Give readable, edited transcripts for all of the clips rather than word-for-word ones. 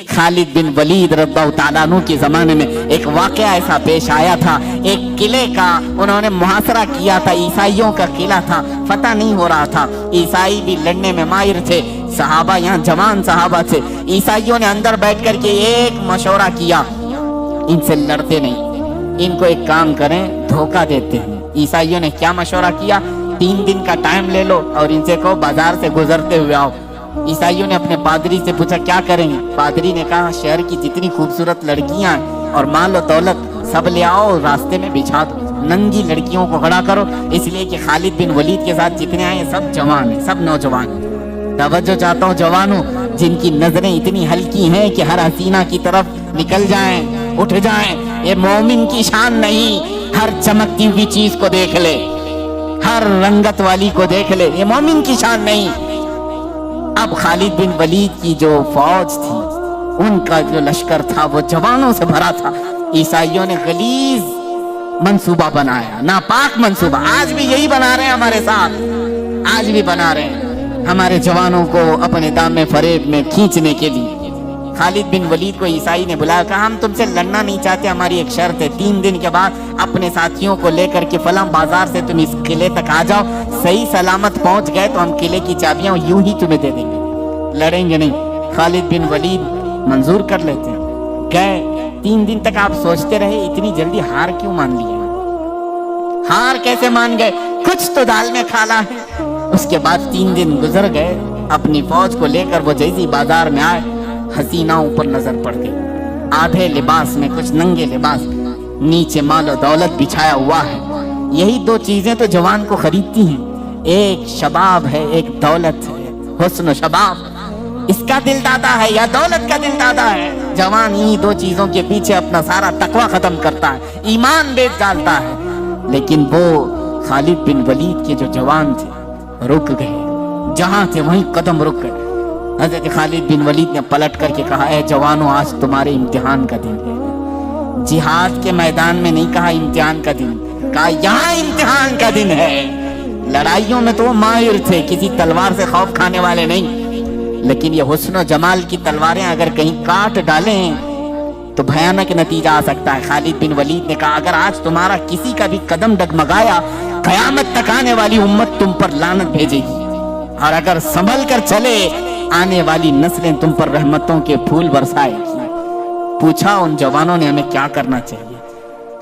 खालिद बिन वलीद रज़ियल्लाहु ताला अन्हु के ज़माने में एक वाक़या ऐसा पेश आया था। एक किले का उन्होंने मुहासरा किया था, ईसाइयों का किला था, फतह नहीं हो रहा था। ईसाई भी लड़ने में माहिर थे, सहाबा यहाँ जवान सहाबा थे। ईसाइयों ने अंदर बैठ कर के एक मशवरा किया, इनसे लड़ते नहीं, इनको एक काम करें, धोखा देते हैं। ईसाइयों ने क्या मशवरा किया, 3 दिन का टाइम ले लो और इनसे कहो बाजार से गुजरते हुए आओ। ईसाइयों ने अपने पादरी से पूछा क्या करेंगे। पादरी ने कहा शहर की जितनी खूबसूरत लड़कियां हैं और माल और दौलत सब ले आओ, रास्ते में बिछा दो, नंगी लड़कियों को खड़ा करो, इसलिए कि खालिद बिन वलीद के साथ जितने आए सब जवान हैं, सब नौजवान हैं। तवज्जो चाहता हूँ जवानों, जिनकी नजरें इतनी हल्की हैं कि हर हसीना की तरफ निकल जाएं, उठ जाएं, ये मोमिन की शान नहीं। हर चमकती हुई चीज को देख ले, हर रंगत वाली को देख ले, ये मोमिन की शान नहीं। अब खालिद बिन वलीद की जो फौज थी, उनका जो लश्कर था वो जवानों से भरा था। ईसाइयों ने गलीज मंसूबा बनाया, नापाक मंसूबा, आज भी यही बना रहे हैं हमारे साथ, आज भी बना रहे हैं हमारे जवानों को अपने दामे फरेब में खींचने के लिए। खालिद बिन वलीद को ईसाई ने बुलाया, कहा हम तुमसे लड़ना नहीं चाहते, हमारी एक शर्त है, 3 दिन के बाद अपने साथियों को लेकर के फलां बाजार से तुम इस किले तक आ जाओ, सही सलामत पहुंच गए तो हम किले की चाबियां यूं ही तुम्हें दे देंगे, लड़ेंगे नहीं। खालिद बिन वलीद मंजूर कर लेते हैं। गए, 3 दिन तक आप सोचते रहे, इतनी जल्दी हार क्यों मान ली? हार कैसे मान गए? कुछ तो दाल में खाला है। उसके बाद 3 दिन गुजर गए, अपनी फौज को लेकर वो जैसी बाजार में आए, हसीनाओं पर नजर पड़ गई, आधे लिबास में, कुछ नंगे लिबास, नीचे माल और दौलत बिछाया हुआ है। यही 2 चीजें तो जवान को खरीदती हैं, एक शबाब है, एक दौलत है, हुस्न शबाब, इसका दिल दादा है या दौलत का दिल दादा है। जवान इन्हीं 2 चीजों के पीछे अपना सारा तकवा खत्म करता है, ईमान बेच डालता है। लेकिन वो खालिद बिन वलीद के जो जवान थे रुक गए, जहां थे वहीं कदम रुक गए। हज़रत खालिद बिन वलीद ने पलट करके कहा, है जवानों आज तुम्हारे इम्तिहान का दिन है। जिहाद के मैदान में नहीं कहा इम्तिहान का दिन, कहा यहाँ इम्तिहान का दिन है। लड़ाइयों में तो वो माहिर थे, किसी तलवार से खौफ खाने वाले नहीं, लेकिन ये हुस्न जमाल की तलवारें अगर कहीं काट डालें तो भयानक नतीजा आ सकता है। खालिद बिन वलीद ने कहा अगर आज तुम्हारा किसी का भी कदम डगमगाया, कयामत तक आने वाली उम्मत तुम पर लानत भेजेगी, और अगर संभल कर चले आने वाली नस्लें तुम पर रहमतों के फूल बरसाएगी। पूछा उन जवानों ने हमें क्या करना चाहिए।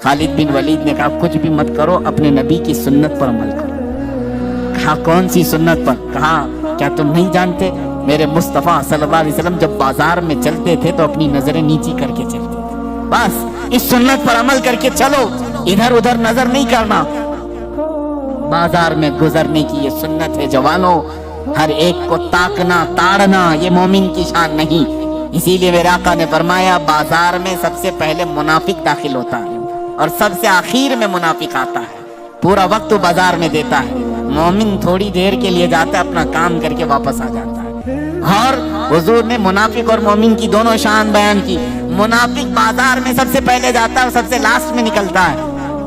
खालिद बिन वलीद ने कहा कुछ भी मत करो, अपने नबी की सुन्नत पर अमल करो। कहा कौन सी सुन्नत पर? कहा क्या तुम नहीं जानते मेरे मुस्तफा सल्लल्लाहु अलैहि वसल्लम जब बाजार में चलते थे तो अपनी नजरें नीची करके चलते थे, बस इस सुन्नत पर अमल करके चलो, इधर उधर नजर नहीं करना। बाजार में गुजरने की ये सुन्नत है जवानों, हर एक को ताकना ताड़ना ये मोमिन की शान नहीं। इसीलिए मेरे आका ने फरमाया बाजार में सबसे पहले मुनाफिक दाखिल होता है और सबसे आखिर में मुनाफिक आता है, पूरा वक्त तो बाजार में देता है। मोमिन थोड़ी देर के लिए जाता है, अपना काम करके वापस आ जाता है। और हुजूर ने मुनाफिक और मोमिन की दोनों शान बयान की। मुनाफिक बाजार में सबसे पहले जाता है और सबसे लास्ट में निकलता है,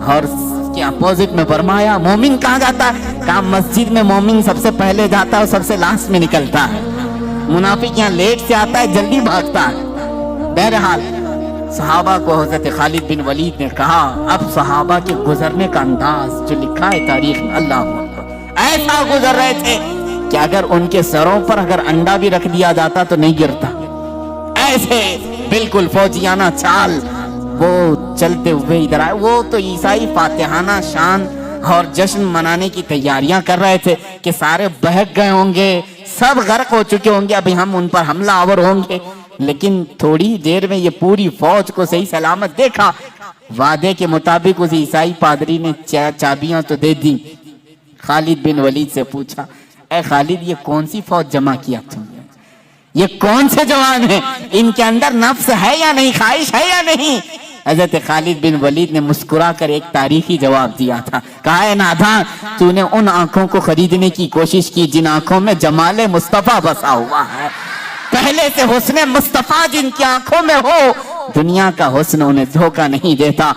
और के अपोजिट में फरमाया मोमिन कहाँ जाता है? कहा मस्जिद में मोमिन सबसे पहले जाता है और सबसे लास्ट में निकलता है। मुनाफिक यहाँ लेट से आता है, जल्दी भागता है। बहरहाल सहाबा को हज़रत खालिद बिन वलीद ने कहा, अब सहाबा के गुजरने का अंदाज जो लिखा है तारीख में, अल्लाह अकबर, ऐसा गुजर रहे थे कि अगर उनके सरों पर अगर अंडा भी रख दिया जाता तो नहीं गिरता। ऐसे बिल्कुल फौजियाना चाल वो चलते हुए इधर आए। वो तो ईसाई फातिहाना शान और जश्न मनाने की तैयारियां कर रहे थे कि सारे बहक गए होंगे, सब गर्क हो चुके होंगे, अभी हम उन पर हमला आवर होंगे। लेकिन थोड़ी देर में ये पूरी फौज को सही सलामत देखा। वादे के मुताबिक उस ईसाई पादरी ने चाबियां तो दे दी। खालिद बिन वलीद से पूछा, ए खालिद ये कौन सी फौज जमा किया तुमने? ये कौन से जवान हैं? इनके अंदर नफ्स है या नहीं, ख्वाहिश है या नहीं? हज़रत खालिद बिन वलीद ने मुस्कुरा कर एक तारीखी जवाब दिया था। कहा है नादान, तूने उन आंखों को खरीदने की कोशिश की जिन आंखों में जमाले मुस्तफा बसा हुआ है। पहले से हुस्ने मुस्तफा जिनकी आंखों में हो, दुनिया का हुस्न उन्हें धोखा नहीं देता।